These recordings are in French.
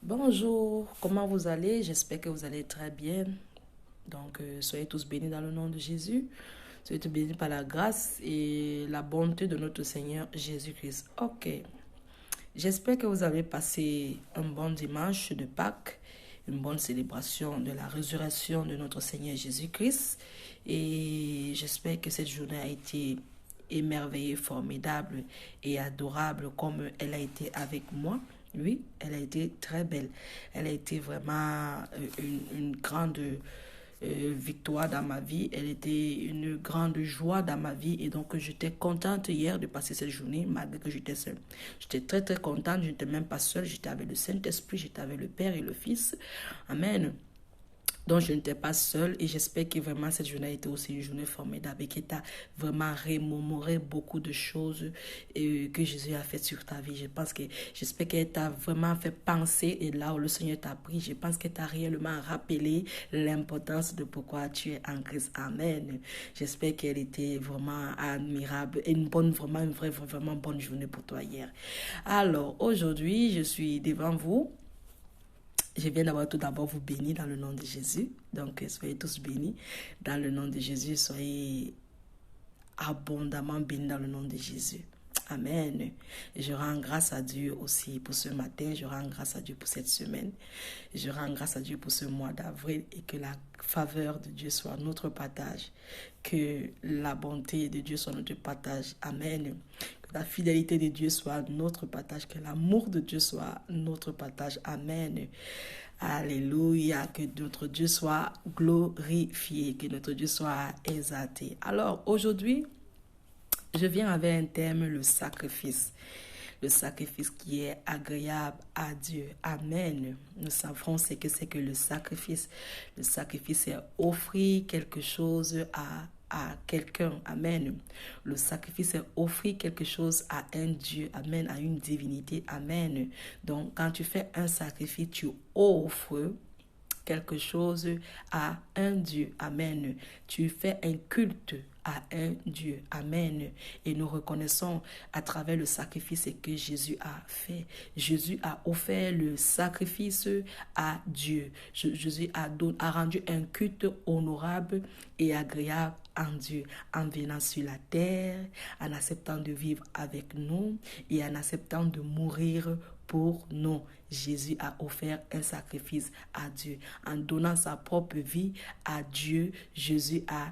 Bonjour, comment vous allez? J'espère que vous allez très bien. Donc, soyez tous bénis dans le nom de Jésus. Soyez tous bénis par la grâce et la bonté de notre Seigneur Jésus-Christ. Ok, j'espère que vous avez passé un bon dimanche de Pâques, une bonne célébration de la résurrection de notre Seigneur Jésus-Christ. Et j'espère que cette journée a été émerveillée, formidable et adorable comme elle a été avec moi. Oui, elle a été très belle. Elle a été vraiment une grande victoire dans ma vie. Elle était une grande joie dans ma vie. Et donc, j'étais contente hier de passer cette journée, malgré que j'étais seule. J'étais très, très contente. Je n'étais même pas seule. J'étais avec le Saint-Esprit. J'étais avec le Père et le Fils. Amen. Donc, je n'étais pas seule et j'espère que vraiment cette journée a été aussi une journée formidable et que tu as vraiment remémoré beaucoup de choses que Jésus a fait sur ta vie. J'espère qu'elle t'a vraiment fait penser et là où le Seigneur t'a pris, je pense qu'elle t'a réellement rappelé l'importance de pourquoi tu es en Christ. Amen. J'espère qu'elle était vraiment admirable et une bonne, vraiment, vraiment bonne journée pour toi hier. Alors, aujourd'hui, je suis devant vous. Je viens d'abord tout d'abord vous bénir dans le nom de Jésus. Donc, soyez tous bénis dans le nom de Jésus. Soyez abondamment bénis dans le nom de Jésus. Amen. Je rends grâce à Dieu aussi pour ce matin. Je rends grâce à Dieu pour cette semaine. Je rends grâce à Dieu pour ce mois d'avril et que la faveur de Dieu soit notre partage. Que la bonté de Dieu soit notre partage. Amen. Que la fidélité de Dieu soit notre partage. Que l'amour de Dieu soit notre partage. Amen. Alléluia. Que notre Dieu soit glorifié. Que notre Dieu soit exalté. Alors, aujourd'hui, je viens avec un thème, le sacrifice. Le sacrifice qui est agréable à Dieu. Amen. Nous savons ce que c'est que le sacrifice. Le sacrifice, c'est offrir quelque chose à quelqu'un. Amen. Le sacrifice, c'est offrir quelque chose à un Dieu. Amen. À une divinité. Amen. Donc, quand tu fais un sacrifice, tu offres quelque chose à un Dieu. Amen. Tu fais un culte à un Dieu. Amen. Et nous reconnaissons à travers le sacrifice que Jésus a fait. Jésus a offert le sacrifice à Dieu. Jésus a rendu un culte honorable et agréable en Dieu, en venant sur la terre, en acceptant de vivre avec nous et en acceptant de mourir pour nous. Jésus a offert un sacrifice à Dieu. En donnant sa propre vie à Dieu, Jésus a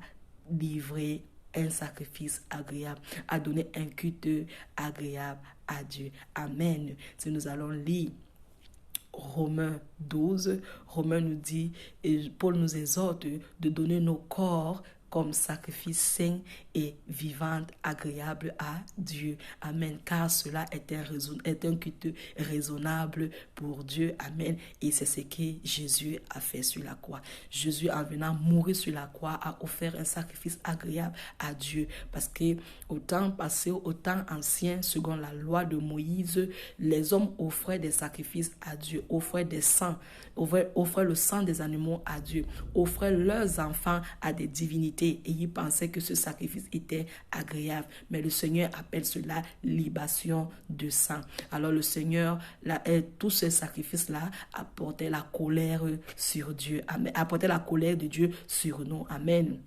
livré un sacrifice agréable, a donné un culte agréable à Dieu. Amen. Si nous allons lire Romains 12, Romains nous dit, et Paul nous exhorte de donner nos corps comme sacrifice saint et vivant, agréable à Dieu. Amen. Car cela est un culte raisonnable pour Dieu. Amen. Et c'est ce que Jésus a fait sur la croix. Jésus, en venant mourir sur la croix, a offert un sacrifice agréable à Dieu. Parce que au temps passé, au temps ancien, selon la loi de Moïse, les hommes offraient des sacrifices à Dieu, offraient des sangs, offraient le sang des animaux à Dieu, offraient leurs enfants à des divinités. Et ils pensaient que ce sacrifice était agréable. Mais le Seigneur appelle cela libation de sang. Alors le Seigneur, tous ces sacrifices-là apportaient la colère sur Dieu. Amen. Apportaient la colère de Dieu sur nous. Amen.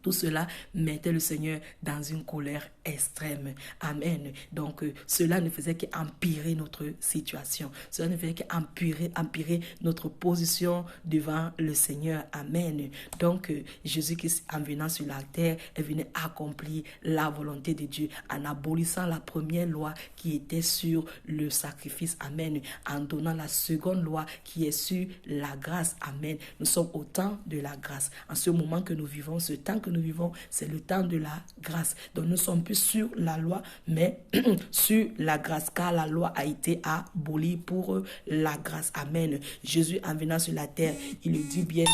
Tout cela mettait le Seigneur dans une colère extrême. Amen. Donc, cela ne faisait qu'empirer notre situation. Cela ne faisait qu'empirer notre position devant le Seigneur. Amen. Donc, Jésus-Christ, en venant sur la terre, est venu accomplir la volonté de Dieu en abolissant la première loi qui était sur le sacrifice. Amen. En donnant la seconde loi qui est sur la grâce. Amen. Nous sommes au temps de la grâce. En ce moment que nous vivons, ce temps que nous vivons, c'est le temps de la grâce. Donc nous ne sommes plus sur la loi, mais sur la grâce, car la loi a été abolie pour la grâce. Amen. Jésus, en venant sur la terre, il le dit bien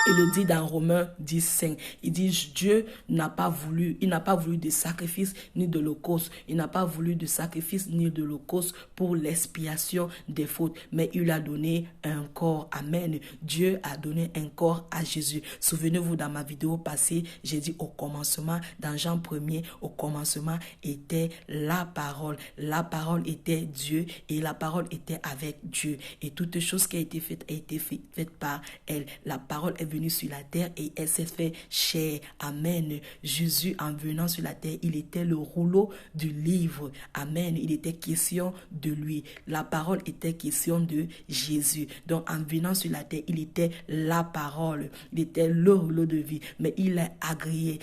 Il le dit dans Romains 10:5. Il dit Dieu n'a pas voulu de sacrifice ni d'holocauste. Il n'a pas voulu de sacrifice ni d'holocauste pour l'expiation des fautes. Mais il a donné un corps. Amen. Dieu a donné un corps à Jésus. Souvenez-vous, dans ma vidéo passée, j'ai dit au commencement, dans Jean 1er, au commencement était la parole. La parole était Dieu et la parole était avec Dieu. Et toute chose qui a été faite par elle. La parole est venue sur la terre et elle s'est fait chair. Amen. Jésus, en venant sur la terre, il était le rouleau du livre. Amen. Il était question de lui. La parole était question de Jésus. Donc, en venant sur la terre, il était la parole. Il était le rouleau de vie. Mais il est agréé.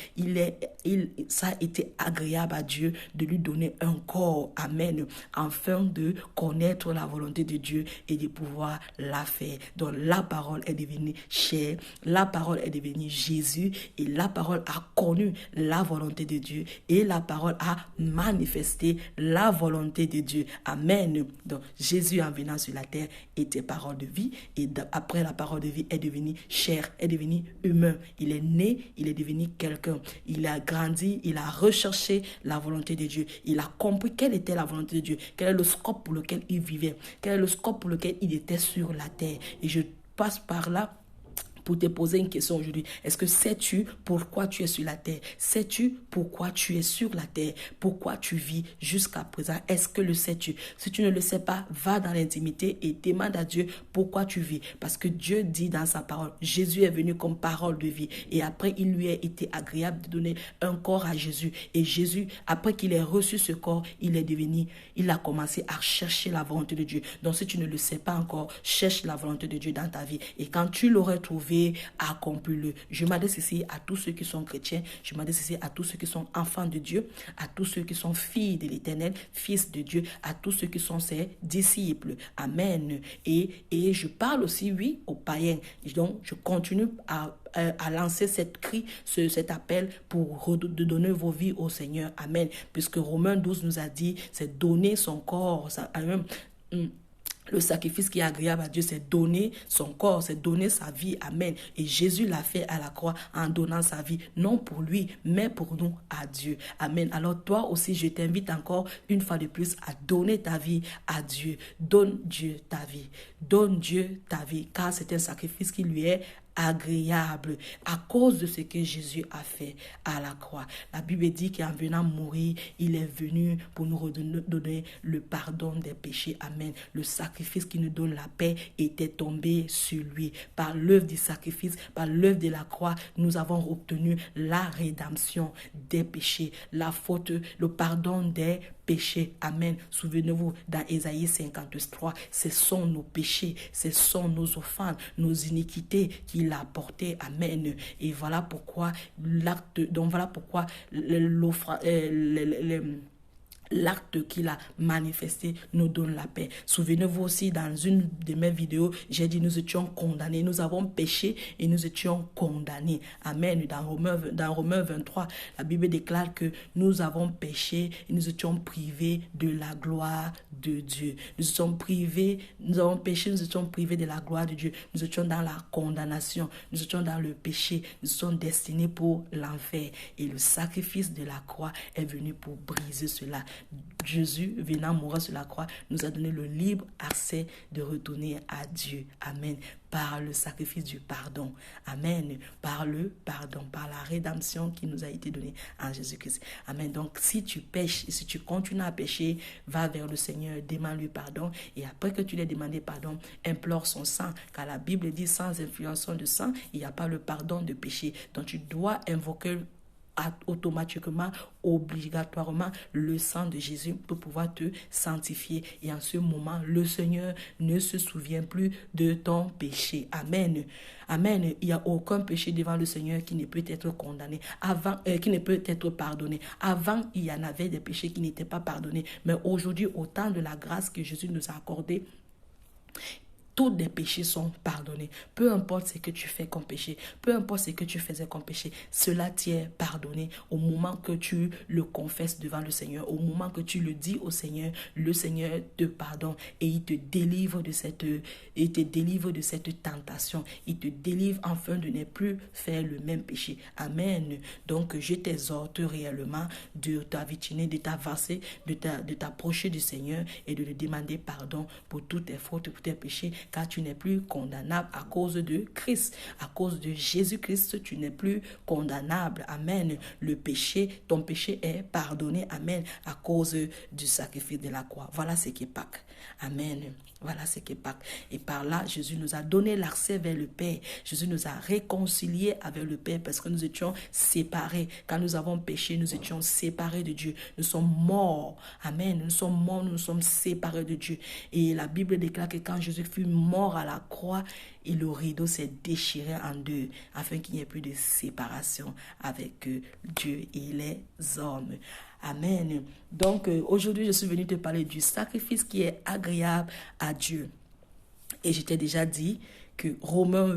Ça a été agréable à Dieu de lui donner un corps. Amen. Afin de connaître la volonté de Dieu et de pouvoir la faire. Donc, la parole est devenue chair. La parole est devenue Jésus et la parole a connu la volonté de Dieu et la parole a manifesté la volonté de Dieu. Amen. Donc, Jésus en venant sur la terre était parole de vie et après la parole de vie est devenue chair, est devenu humain. Il est né, il est devenu quelqu'un. Il a grandi, il a recherché la volonté de Dieu. Il a compris quelle était la volonté de Dieu, quel est le scope pour lequel il vivait, quel est le scope pour lequel il était sur la terre. Et je passe par là pour te poser une question aujourd'hui. Est-ce que sais-tu pourquoi tu es sur la terre? Sais-tu pourquoi tu es sur la terre? Pourquoi tu vis jusqu'à présent? Est-ce que le sais-tu? Si tu ne le sais pas, va dans l'intimité et demande à Dieu pourquoi tu vis. Parce que Dieu dit dans sa parole, Jésus est venu comme parole de vie. Et après, il lui a été agréable de donner un corps à Jésus. Et Jésus, après qu'il ait reçu ce corps, il a commencé à chercher la volonté de Dieu. Donc, si tu ne le sais pas encore, cherche la volonté de Dieu dans ta vie. Et quand tu l'aurais trouvé, accomplis-le. Je m'adresse ici à tous ceux qui sont chrétiens, je m'adresse ici à tous ceux qui sont enfants de Dieu, à tous ceux qui sont filles de l'Éternel, fils de Dieu, à tous ceux qui sont ses disciples. Amen. Et je parle aussi, oui, aux païens. Donc, je continue à lancer cet cri, cet appel pour de donner vos vies au Seigneur. Amen. Puisque Romains 12 nous a dit, c'est donner son corps. Le sacrifice qui est agréable à Dieu, c'est donner son corps, c'est donner sa vie. Amen. Et Jésus l'a fait à la croix en donnant sa vie, non pour lui, mais pour nous, à Dieu. Amen. Alors toi aussi, je t'invite encore une fois de plus à donner ta vie à Dieu. Donne Dieu ta vie. Donne Dieu ta vie, car c'est un sacrifice qui lui est agréable à cause de ce que Jésus a fait à la croix. La Bible dit qu'en venant mourir, il est venu pour nous redonner le pardon des péchés. Amen. Le sacrifice qui nous donne la paix était tombé sur lui. Par l'œuvre du sacrifice, par l'œuvre de la croix, nous avons obtenu la rédemption des péchés, la faute, le pardon des péchés. Amen. Souvenez-vous, dans Ésaïe 53, ce sont nos péchés, ce sont nos offenses, nos iniquités qu'il a portées. Amen. Et voilà pourquoi l'acte qu'il a manifesté nous donne la paix. Souvenez-vous aussi, dans une de mes vidéos, j'ai dit nous étions condamnés. Nous avons péché et nous étions condamnés. Amen. Dans Romains 23, la Bible déclare que nous avons péché et nous étions privés de la gloire de Dieu. Nous avons péché, nous étions privés de la gloire de Dieu. Nous étions dans la condamnation. Nous étions dans le péché. Nous sommes destinés pour l'enfer. Et le sacrifice de la croix est venu pour briser cela. Jésus, venant mourir sur la croix, nous a donné le libre accès de retourner à Dieu. Amen. Par le sacrifice du pardon. Amen. Par le pardon, par la rédemption qui nous a été donnée en Jésus-Christ. Amen. Donc, si tu pêches et si tu continues à pécher, va vers le Seigneur, demande-lui pardon. Et après que tu lui aies demandé pardon, implore son sang. Car la Bible dit, sans influence de sang, il n'y a pas le pardon de péché. Donc, tu dois invoquer automatiquement, obligatoirement le sang de Jésus pour pouvoir te sanctifier. Et en ce moment, le Seigneur ne se souvient plus de ton péché. Amen. Amen. Il n'y a aucun péché devant le Seigneur qui ne peut être condamné, qui ne peut être pardonné. Avant, il y en avait des péchés qui n'étaient pas pardonnés. Mais aujourd'hui, au temps de la grâce que Jésus nous a accordée, tous les péchés sont pardonnés. Peu importe ce que tu fais comme péché, peu importe ce que tu faisais comme péché, cela t'est pardonné au moment que tu le confesses devant le Seigneur, au moment que tu le dis au Seigneur, le Seigneur te pardonne et il te délivre de cette tentation. Il te délivre afin de ne plus faire le même péché. Amen. Donc, je t'exhorte réellement de t'aviciner, de t'avancer, de t'approcher du Seigneur et de lui demander pardon pour toutes tes fautes, pour tes péchés, car tu n'es plus condamnable à cause de Christ. À cause de Jésus-Christ, tu n'es plus condamnable. Amen. Le péché, ton péché est pardonné. Amen. À cause du sacrifice de la croix. Voilà ce qui est Pâques. Amen. Voilà ce qui est Pâques. Et par là, Jésus nous a donné l'accès vers le Père. Jésus nous a réconciliés avec le Père parce que nous étions séparés. Quand nous avons péché, nous étions séparés de Dieu. Nous sommes morts. Amen. Nous sommes morts, nous sommes séparés de Dieu. Et la Bible déclare que quand Jésus fut mort à la croix, et le rideau s'est déchiré en deux afin qu'il n'y ait plus de séparation avec Dieu et les hommes. Amen. Donc, aujourd'hui, je suis venue te parler du sacrifice qui est agréable à Dieu. Et je t'ai déjà dit que Romains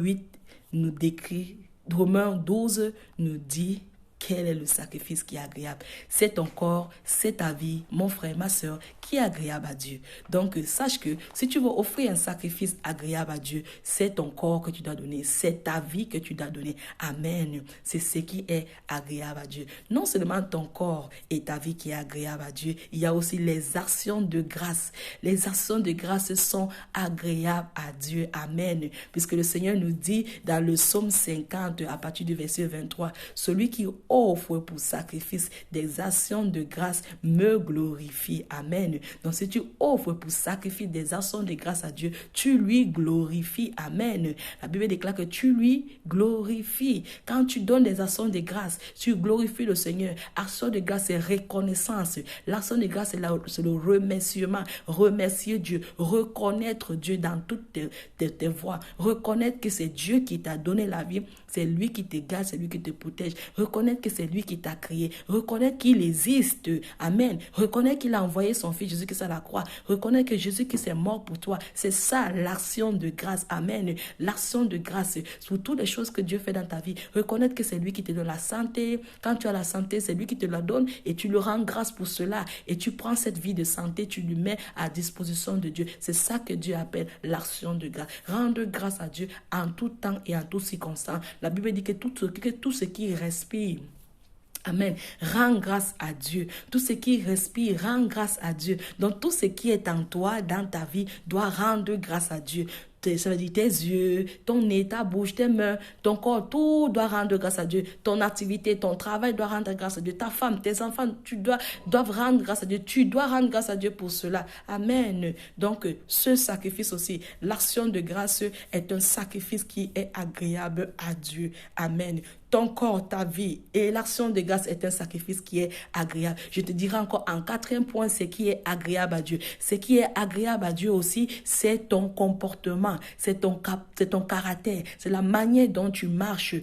12 nous dit quel est le sacrifice qui est agréable. C'est ton corps, c'est ta vie, mon frère, ma soeur, qui est agréable à Dieu. Donc, sache que si tu veux offrir un sacrifice agréable à Dieu, c'est ton corps que tu dois donner, c'est ta vie que tu dois donner. Amen. C'est ce qui est agréable à Dieu. Non seulement ton corps et ta vie qui est agréable à Dieu, il y a aussi les actions de grâce. Les actions de grâce sont agréables à Dieu. Amen. Puisque le Seigneur nous dit dans le psaume 50, à partir du verset 23, celui qui offre pour sacrifice des actions de grâce me glorifie. Amen. Donc si tu offres pour sacrifice des actions de grâce à Dieu, tu lui glorifies. Amen. La Bible déclare que tu lui glorifies. Quand tu donnes des actions de grâce, tu glorifies le Seigneur. Action de grâce, c'est reconnaissance. L'action de grâce, c'est le remerciement. Remercier Dieu. Reconnaître Dieu dans toutes tes voies. Reconnaître que c'est Dieu qui t'a donné la vie. C'est lui qui te garde, c'est lui qui te protège. Reconnaître que c'est lui qui t'a créé. Reconnaître qu'il existe. Amen. Reconnaître qu'il a envoyé son fils Jésus-Christ à la croix. Reconnaître que Jésus-Christ est mort pour toi. C'est ça l'action de grâce. Amen. L'action de grâce sur toutes les choses que Dieu fait dans ta vie. Reconnaître que c'est lui qui te donne la santé. Quand tu as la santé, c'est lui qui te la donne et tu le rends grâce pour cela. Et tu prends cette vie de santé, tu lui mets à disposition de Dieu. C'est ça que Dieu appelle l'action de grâce. Rendre grâce à Dieu en tout temps et en toutes circonstances. La Bible dit que tout ce qui respire, amen, rends grâce à Dieu. Tout ce qui respire, rend grâce à Dieu. Donc tout ce qui est en toi, dans ta vie, doit rendre grâce à Dieu. Ça veut dire tes yeux, ton nez, ta bouche, tes mains, ton corps, tout doit rendre grâce à Dieu. Ton activité, ton travail doit rendre grâce à Dieu. Ta femme, tes enfants, doivent rendre grâce à Dieu. Tu dois rendre grâce à Dieu pour cela. Amen. Donc, ce sacrifice aussi, l'action de grâce est un sacrifice qui est agréable à Dieu. Amen. Ton corps, ta vie et l'action de grâce est un sacrifice qui est agréable. Je te dirai encore en quatrième point ce qui est agréable à Dieu. Ce qui est agréable à Dieu aussi, c'est ton comportement, c'est ton caractère, c'est la manière dont tu marches,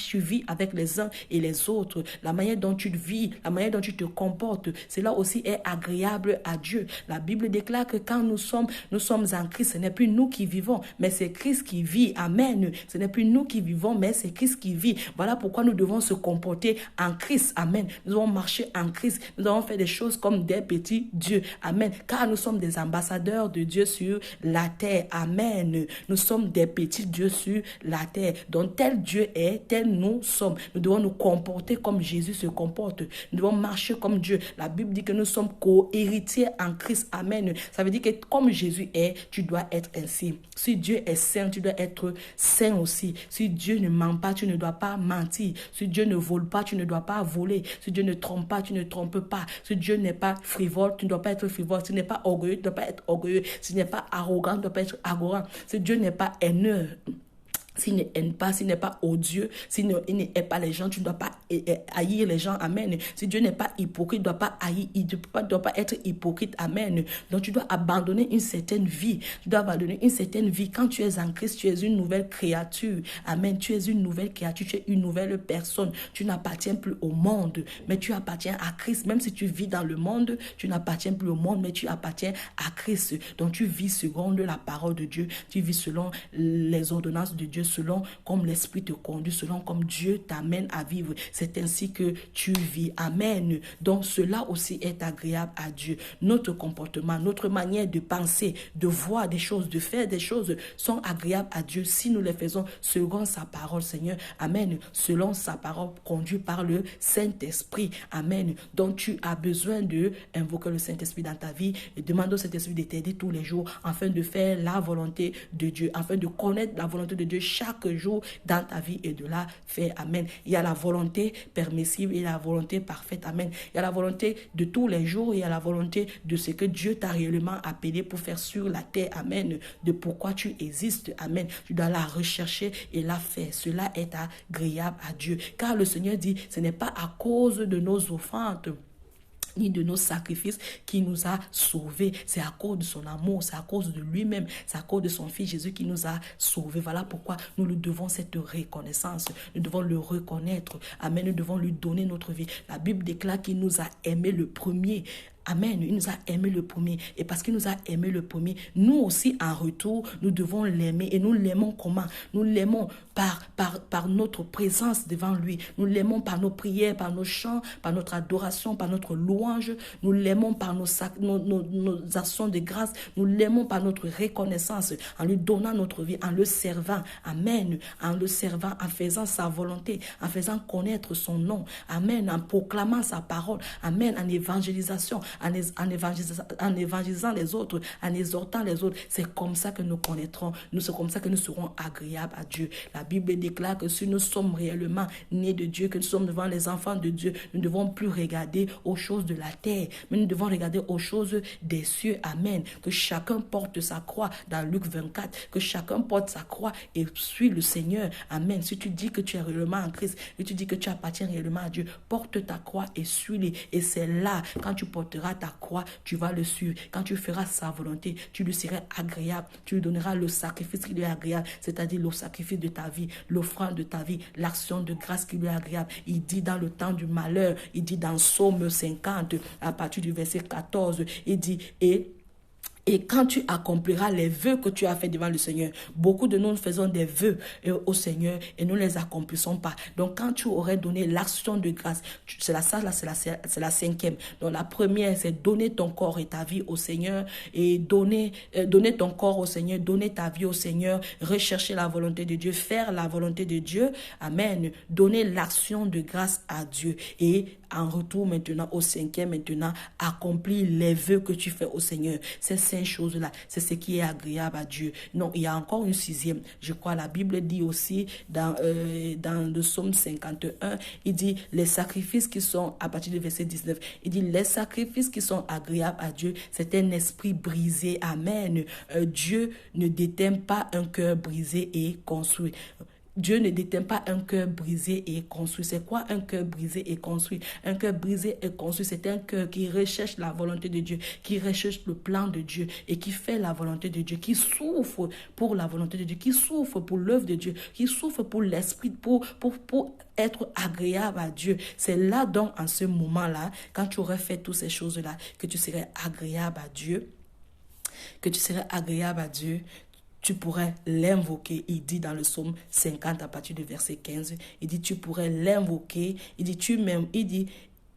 tu vis avec les uns et les autres, la manière dont tu vis, la manière dont tu te comportes. Cela aussi est agréable à Dieu. La Bible déclare que quand nous sommes en Christ, ce n'est plus nous qui vivons, mais c'est Christ qui vit. Amen. Ce n'est plus nous qui vivons, mais c'est Christ qui vit. Voilà pourquoi nous devons se comporter en Christ. Amen. Nous devons marcher en Christ. Nous devons faire des choses comme des petits dieux. Amen. Car nous sommes des ambassadeurs de Dieu sur la terre. Amen. Nous sommes des petits dieux sur la terre. Donc tel Dieu est, tel nous sommes. Nous devons nous comporter comme Jésus se comporte. Nous devons marcher comme Dieu. La Bible dit que nous sommes co-héritiers en Christ. Amen. Ça veut dire que comme Jésus est, tu dois être ainsi. Si Dieu est saint, tu dois être saint aussi. Si Dieu ne ment pas, tu ne dois pas mentir. Si Dieu ne vole pas, tu ne dois pas voler. Si Dieu ne trompe pas, tu ne trompes pas. Si Dieu n'est pas frivole, tu ne dois pas être frivole. S'il n'est pas orgueilleux, tu ne dois pas être orgueilleux. S'il n'est pas arrogant, tu ne dois pas être arrogant. Si Dieu n'est pas haineux, s'il ne haine pas, s'il n'est pas odieux, s'il ne hait pas les gens, tu ne dois pas haïr les gens, amen. Si Dieu n'est pas hypocrite, il ne doit pas haïr, il ne doit pas être hypocrite, amen. Donc tu dois abandonner une certaine vie, tu dois abandonner une certaine vie. Quand tu es en Christ, tu es une nouvelle créature, amen. Tu es une nouvelle créature, tu es une nouvelle personne. Tu n'appartiens plus au monde, mais tu appartiens à Christ. Même si tu vis dans le monde, tu n'appartiens plus au monde, mais tu appartiens à Christ. Donc tu vis selon la parole de Dieu, tu vis selon les ordonnances de Dieu, selon comme l'Esprit te conduit, selon comme Dieu t'amène à vivre. C'est ainsi que tu vis, amen. Donc cela aussi est agréable à Dieu. Notre comportement, notre manière de penser, de voir des choses, de faire des choses sont agréables à Dieu si nous les faisons selon sa parole, Seigneur, amen. Selon sa parole, conduit par le Saint-Esprit, amen. Donc tu as besoin de invoquer le Saint-Esprit dans ta vie et demander au Saint-Esprit de t'aider tous les jours afin de faire la volonté de Dieu, afin de connaître la volonté de Dieu chaque jour dans ta vie et de la faire, amen. Il y a la volonté permissible et la volonté parfaite, amen. Il y a la volonté de tous les jours, il y a la volonté de ce que Dieu t'a réellement appelé pour faire sur la terre, amen. De pourquoi tu existes, amen. Tu dois la rechercher et la faire. Cela est agréable à Dieu, car le Seigneur dit, ce n'est pas à cause de nos offrandes ni de nos sacrifices qui nous a sauvés. C'est à cause de son amour, c'est à cause de lui-même, c'est à cause de son Fils Jésus qui nous a sauvés. Voilà pourquoi nous lui devons cette reconnaissance. Nous devons le reconnaître. Amen. Nous devons lui donner notre vie. La Bible déclare qu'il nous a aimés le premier. Amen, il nous a aimé le premier. Et parce qu'il nous a aimé le premier, nous aussi en retour, nous devons l'aimer. Et nous l'aimons comment? Nous l'aimons par notre présence devant lui. Nous l'aimons par nos prières, par nos chants, par notre adoration, par notre louange. Nous l'aimons par nos actions de grâce. Nous l'aimons par notre reconnaissance, en lui donnant notre vie, en le servant. Amen. En le servant, en faisant sa volonté, en faisant connaître son nom. Amen. En proclamant sa parole. Amen. En évangélisation. En évangélisant les autres, en exhortant les autres. C'est comme ça que nous connaîtrons, c'est comme ça que nous serons agréables à Dieu. La Bible déclare que si nous sommes réellement nés de Dieu, que nous sommes devant les enfants de Dieu, nous ne devons plus regarder aux choses de la terre, mais nous devons regarder aux choses des cieux. Amen. Que chacun porte sa croix dans Luc 24, que chacun porte sa croix et suit le Seigneur. Amen. Si tu dis que tu es réellement en Christ, et tu dis que tu appartiens réellement à Dieu, porte ta croix et suis-le. Et c'est là, quand tu porteras ta croix, tu vas le suivre. Quand tu feras sa volonté, tu lui seras agréable. Tu lui donneras le sacrifice qui lui est agréable, c'est-à-dire le sacrifice de ta vie, l'offrande de ta vie, l'action de grâce qui lui est agréable. Il dit dans le temps du malheur, il dit dans Psaume 50, à partir du verset 14, il dit et quand tu accompliras les vœux que tu as fait devant le Seigneur, beaucoup de nous faisons des vœux au Seigneur et nous ne les accomplissons pas. Donc quand tu aurais donné l'action de grâce, c'est la cinquième. Donc la première, c'est donner ton corps et ta vie au Seigneur et donner ton corps au Seigneur, donner ta vie au Seigneur, rechercher la volonté de Dieu, faire la volonté de Dieu. Amen. Donner l'action de grâce à Dieu et en retour maintenant au cinquième, maintenant accomplir les vœux que tu fais au Seigneur. Ces 5 choses-là, c'est ce qui est agréable à Dieu. Non, il y a encore une 6e. Je crois la Bible dit aussi dans le Psaume 51, il dit les sacrifices qui sont, à partir du verset 19, il dit les sacrifices qui sont agréables à Dieu, c'est un esprit brisé. Amen. Dieu ne détient pas un cœur brisé et construit. Dieu ne détient pas un cœur brisé et construit. C'est quoi un cœur brisé et construit? Un cœur brisé et construit, c'est un cœur qui recherche la volonté de Dieu, qui recherche le plan de Dieu et qui fait la volonté de Dieu, qui souffre pour la volonté de Dieu, qui souffre pour l'œuvre de Dieu, qui souffre pour l'esprit, pour être agréable à Dieu. C'est là donc, en ce moment-là, quand tu aurais fait toutes ces choses-là, que tu serais agréable à Dieu, tu pourrais l'invoquer. Il dit dans le Psaume 50 à partir du verset 15, il dit tu pourrais l'invoquer, il dit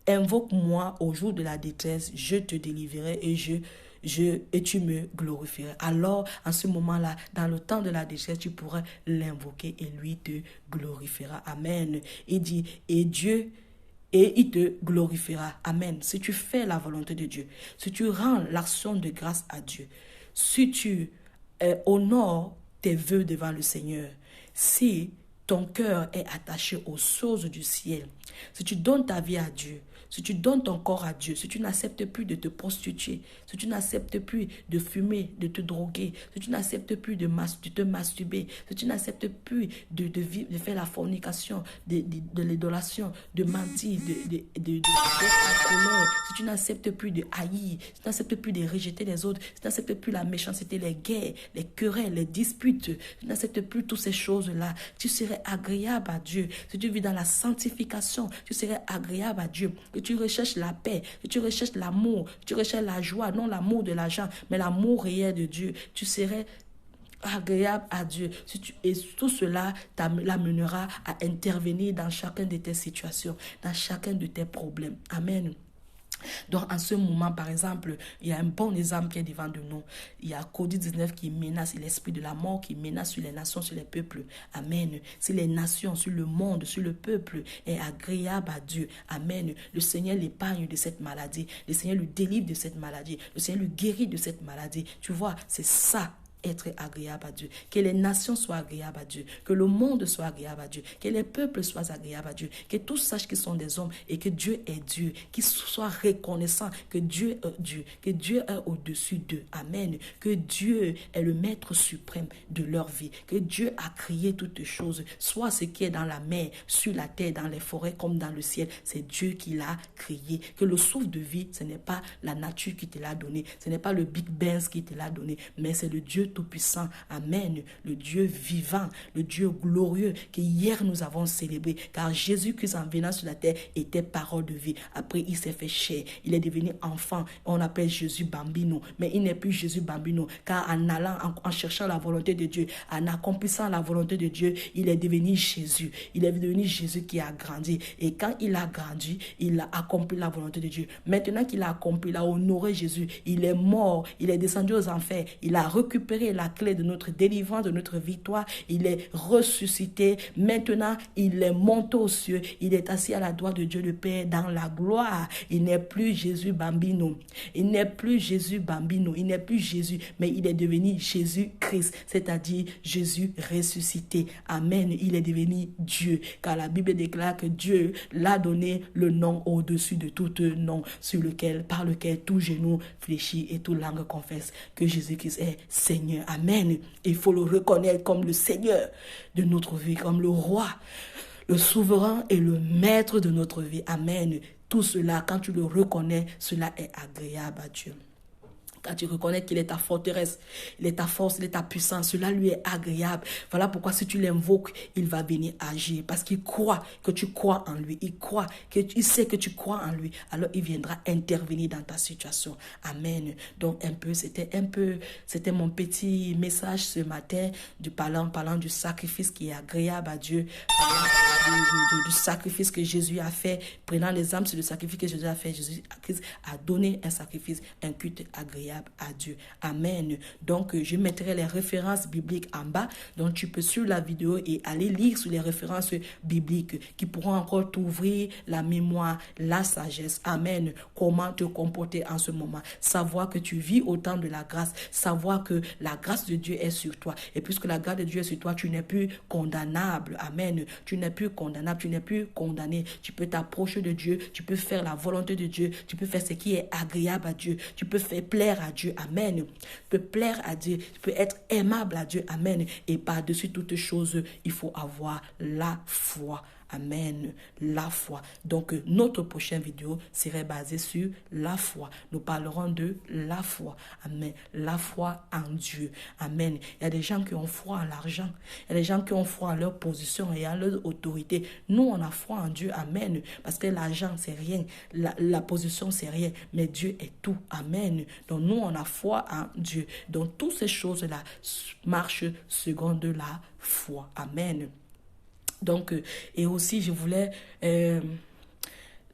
invoque-moi au jour de la détresse, je te délivrerai et tu me glorifieras. Alors, en ce moment-là, dans le temps de la détresse, tu pourrais l'invoquer et lui te glorifiera. Amen. Il dit, et il te glorifiera. Amen. Si tu fais la volonté de Dieu, si tu rends l'action de grâce à Dieu, si tu honore tes vœux devant le Seigneur, si ton cœur est attaché aux choses du ciel, si tu donnes ta vie à Dieu, si tu donnes ton corps à Dieu, si tu n'acceptes plus de te prostituer, si tu n'acceptes plus de fumer, de te droguer, si tu n'acceptes plus de te masturber, si tu n'acceptes plus de faire la fornication, de l'idolation, de mentir, d'être en colère, si tu n'acceptes plus de haïr, si tu n'acceptes plus de rejeter les autres, si tu n'acceptes plus la méchanceté, les guerres, les querelles, les disputes, si tu n'acceptes plus toutes ces choses-là, tu serais agréable à Dieu. Si tu vis dans la sanctification, tu serais agréable à Dieu. Que tu recherches la paix, que tu recherches l'amour, que tu recherches la joie, non l'amour de l'argent, mais l'amour réel de Dieu. Tu serais agréable à Dieu. Et tout cela l'amènera à intervenir dans chacun de tes situations, dans chacun de tes problèmes. Amen. Donc, en ce moment, par exemple, il y a un bon exemple qui est devant de nous. Il y a COVID-19 qui menace l'esprit de la mort, qui menace sur les nations, sur les peuples. Amen. Si les nations, sur le monde, sur le peuple est agréable à Dieu. Amen. Le Seigneur l'épargne de cette maladie. Le Seigneur le délivre de cette maladie. Le Seigneur le guérit de cette maladie. Tu vois, c'est ça. Être agréable à Dieu, que les nations soient agréables à Dieu, que le monde soit agréable à Dieu, que les peuples soient agréables à Dieu, que tous sachent qu'ils sont des hommes et que Dieu est Dieu, qu'ils soient reconnaissants que Dieu est Dieu, que Dieu est au-dessus d'eux. Amen. Que Dieu est le maître suprême de leur vie, que Dieu a créé toutes choses, soit ce qui est dans la mer, sur la terre, dans les forêts comme dans le ciel, c'est Dieu qui l'a créé. Que le souffle de vie, ce n'est pas la nature qui te l'a donné, ce n'est pas le Big Bang qui te l'a donné, mais c'est le Dieu tout-puissant, amen, le Dieu vivant, le Dieu glorieux que hier nous avons célébré, car Jésus-Christ en venant sur la terre était parole de vie. Après, il s'est fait chair, il est devenu enfant, on l'appelle Jésus Bambino, mais il n'est plus Jésus Bambino, car en allant, en cherchant la volonté de Dieu, en accomplissant la volonté de Dieu, il est devenu Jésus, il est devenu Jésus qui a grandi, et quand il a grandi, il a accompli la volonté de Dieu. Maintenant qu'il a accompli, il a honoré Jésus, il est mort, il est descendu aux enfers, il a récupéré la clé de notre délivrance, de notre victoire. Il est ressuscité. Maintenant, il est monté aux cieux. Il est assis à la droite de Dieu le Père dans la gloire. Il n'est plus Jésus Bambino. Il n'est plus Jésus Bambino. Il n'est plus Jésus, mais il est devenu Jésus-Christ, c'est-à-dire Jésus ressuscité. Amen. Il est devenu Dieu, car la Bible déclare que Dieu l'a donné le nom au-dessus de tout nom, par lequel tout genou fléchit et toute langue confesse que Jésus-Christ est Seigneur. Amen. Il faut le reconnaître comme le Seigneur de notre vie, comme le roi, le souverain et le maître de notre vie. Amen. Tout cela, quand tu le reconnais, cela est agréable à Dieu. Quand tu reconnais qu'il est ta forteresse, il est ta force, il est ta puissance, cela lui est agréable. Voilà pourquoi si tu l'invoques, il va venir agir. Parce qu'il croit que tu crois en lui. Il sait que tu crois en lui. Alors il viendra intervenir dans ta situation. Amen. Donc c'était mon petit message ce matin parlant du sacrifice qui est agréable à Dieu. Du sacrifice que Jésus a fait. Prenant l'exemple sur le sacrifice que Jésus a fait. Jésus a donné un sacrifice, un culte agréable à Dieu. Amen. Donc, je mettrai les références bibliques en bas. Donc, tu peux suivre la vidéo et aller lire sur les références bibliques qui pourront encore t'ouvrir la mémoire, la sagesse. Amen. Comment te comporter en ce moment. Savoir que tu vis au temps de la grâce. Savoir que la grâce de Dieu est sur toi. Et puisque la grâce de Dieu est sur toi, tu n'es plus condamnable. Amen. Tu n'es plus condamnable. Tu n'es plus condamné. Tu peux t'approcher de Dieu. Tu peux faire la volonté de Dieu. Tu peux faire ce qui est agréable à Dieu. Tu peux faire plaire à Dieu. Amen. Tu peux plaire à Dieu. Tu peux être aimable à Dieu. Amen. Et par-dessus toutes choses, il faut avoir la foi. Amen. La foi. Donc, notre prochaine vidéo serait basée sur la foi. Nous parlerons de la foi. Amen. La foi en Dieu. Amen. Il y a des gens qui ont foi en l'argent. Il y a des gens qui ont foi en leur position et en leur autorité. Nous, on a foi en Dieu. Amen. Parce que l'argent, c'est rien. La position, c'est rien. Mais Dieu est tout. Amen. Donc, nous, on a foi en Dieu. Donc, toutes ces choses-là marchent selon de la foi. Amen. Donc, et aussi, je voulais...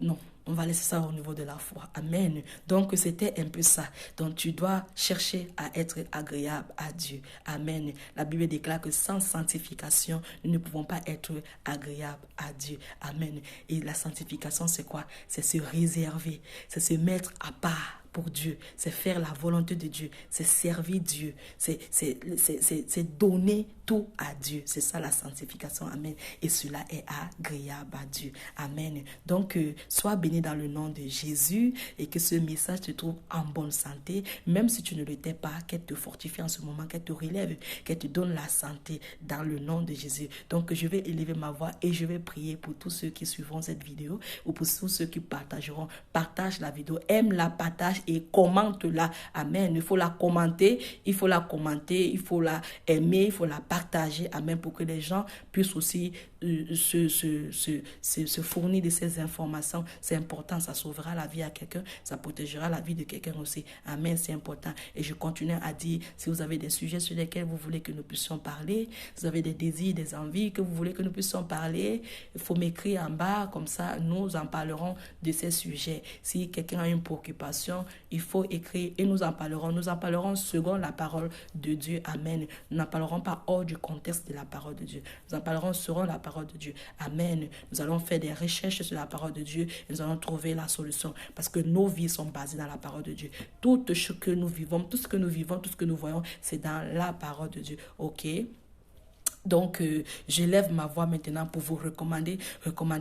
non, on va laisser ça au niveau de la foi. Amen. Donc, c'était un peu ça. Donc, tu dois chercher à être agréable à Dieu. Amen. La Bible déclare que sans sanctification, nous ne pouvons pas être agréables à Dieu. Amen. Et la sanctification, c'est quoi? C'est se réserver. C'est se mettre à part pour Dieu, c'est faire la volonté de Dieu, c'est servir Dieu, c'est donner tout à Dieu. C'est ça la sanctification. Amen. Et cela est agréable à Dieu. Amen. Donc, sois béni dans le nom de Jésus et que ce message te trouve en bonne santé, même si tu ne l'étais pas, qu'elle te fortifie en ce moment, qu'elle te relève, qu'elle te donne la santé dans le nom de Jésus. Donc, je vais élever ma voix et je vais prier pour tous ceux qui suivront cette vidéo ou pour tous ceux qui partageront. Partage la vidéo, aime-la, partage et commente-la. Amen. Il faut la commenter, il faut la aimer, il faut la partager. Amen. Pour que les gens puissent aussi se fournir de ces informations. C'est important, ça sauvera la vie à quelqu'un, ça protégera la vie de quelqu'un aussi. Amen, c'est important. Et je continue à dire, si vous avez des sujets sur lesquels vous voulez que nous puissions parler, si vous avez des désirs, des envies que vous voulez que nous puissions parler, il faut m'écrire en bas, comme ça nous en parlerons de ces sujets. Si quelqu'un a une préoccupation, il faut écrire et nous en parlerons. Nous en parlerons selon la parole de Dieu. Amen. Nous n'en parlerons pas hors du contexte de la parole de Dieu. Nous en parlerons selon la parole de Dieu. Amen. Nous allons faire des recherches sur la parole de Dieu et nous allons trouver la solution parce que nos vies sont basées dans la parole de Dieu. Tout ce que nous vivons, tout ce que nous vivons, tout ce que nous voyons, c'est dans la parole de Dieu. Ok? Donc, je lève ma voix maintenant pour vous recommander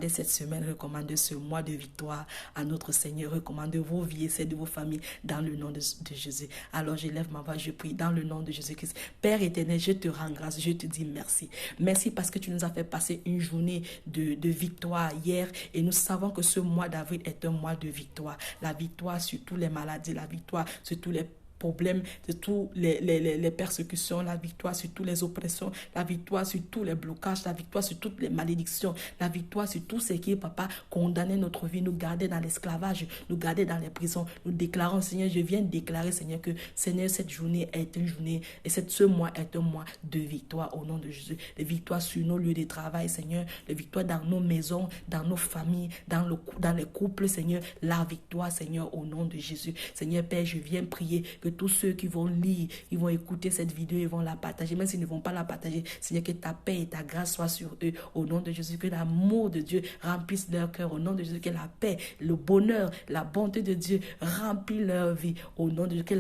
cette semaine, recommander ce mois de victoire à notre Seigneur, recommander vos vies et celles de vos familles dans le nom de Jésus. Alors, je lève ma voix, je prie dans le nom de Jésus-Christ. Père éternel, je te rends grâce, je te dis merci. Merci parce que tu nous as fait passer une journée de victoire hier et nous savons que ce mois d'avril est un mois de victoire. La victoire sur toutes les maladies, la victoire sur tous les problèmes, de toutes les persécutions, la victoire sur toutes les oppressions, la victoire sur tous les blocages, la victoire sur toutes les malédictions, la victoire sur tout ce qui, papa, condamnait notre vie, nous gardait dans l'esclavage, nous gardait dans les prisons. Nous déclarons, Seigneur, je viens déclarer, Seigneur, que, Seigneur, cette journée est une journée, et ce mois est un mois de victoire au nom de Jésus. Les victoires sur nos lieux de travail, Seigneur, les victoires dans nos maisons, dans nos familles, dans les couples, Seigneur, la victoire, Seigneur, au nom de Jésus. Seigneur, Père, je viens prier que tous ceux qui vont lire, ils vont écouter cette vidéo, ils vont la partager, même s'ils ne vont pas la partager, Seigneur, que ta paix et ta grâce soient sur eux, au nom de Jésus, que l'amour de Dieu remplisse leur cœur, au nom de Jésus, que la paix, le bonheur, la bonté de Dieu remplit leur vie, au nom de Jésus, que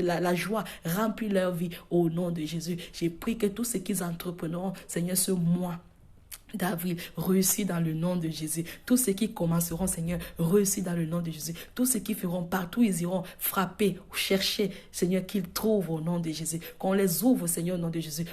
la joie remplit leur vie, au nom de Jésus. J'ai prié que tous ceux qui entreprendront, Seigneur, ce mois d'avril, réussis dans le nom de Jésus. Tous ceux qui commenceront, Seigneur, réussis dans le nom de Jésus. Tous ceux qui feront partout, ils iront frapper, chercher, Seigneur, qu'ils trouvent au nom de Jésus. Qu'on les ouvre, Seigneur, au nom de Jésus.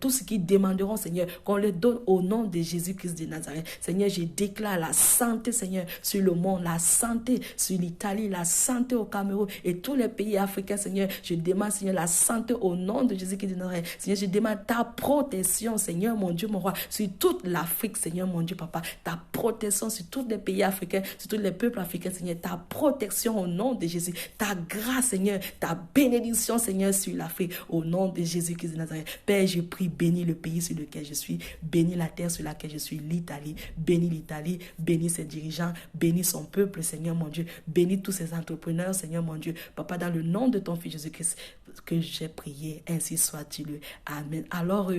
Tous ceux qui demanderont, Seigneur, qu'on les donne au nom de Jésus-Christ de Nazareth. Seigneur, je déclare la santé, Seigneur, sur le monde, la santé sur l'Italie, la santé au Cameroun et tous les pays africains, Seigneur. Je demande, Seigneur, la santé au nom de Jésus-Christ de Nazareth. Seigneur, je demande ta protection, Seigneur, mon Dieu, mon roi, sur toute l'Afrique, Seigneur, mon Dieu, papa, ta protection sur tous les pays africains, sur tous les peuples africains, Seigneur, ta protection au nom de Jésus, ta grâce, Seigneur, ta bénédiction, Seigneur, sur l'Afrique, au nom de Jésus-Christ de Nazareth. Père, je prie, bénis le pays sur lequel je suis, bénis la terre sur laquelle je suis, l'Italie, bénis ses dirigeants, bénis son peuple, Seigneur, mon Dieu, bénis tous ses entrepreneurs, Seigneur, mon Dieu, papa, dans le nom de ton Fils Jésus-Christ, que j'ai prié, ainsi soit-il. Amen. Alors,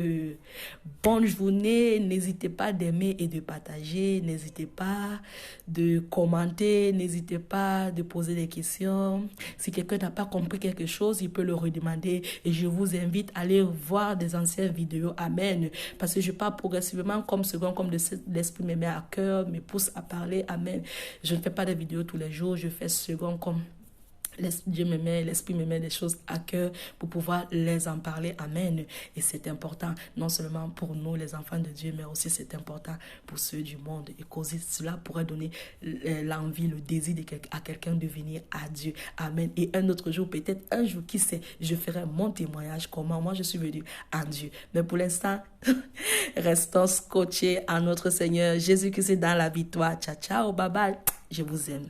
bonne journée, n'hésitez pas d'aimer et de partager, n'hésitez pas de commenter, n'hésitez pas de poser des questions. Si quelqu'un n'a pas compris quelque chose, il peut le redemander et je vous invite à aller voir des anciennes vidéos. Amen. Parce que je parle progressivement comme l'Esprit me met à cœur, me pousse à parler. Amen. Je ne fais pas des vidéos tous les jours, je fais second comme l'Esprit me met des choses à cœur pour pouvoir les en parler. Amen. Et c'est important, non seulement pour nous, les enfants de Dieu, mais aussi c'est important pour ceux du monde. Et causer cela pourrait donner l'envie, le désir à quelqu'un de venir à Dieu. Amen. Et un autre jour, peut-être un jour, qui sait, je ferai mon témoignage, comment moi je suis venu à Dieu. Mais pour l'instant, restons scotchés à notre Seigneur Jésus-Christ dans la victoire. Ciao, ciao, bye bye. Je vous aime.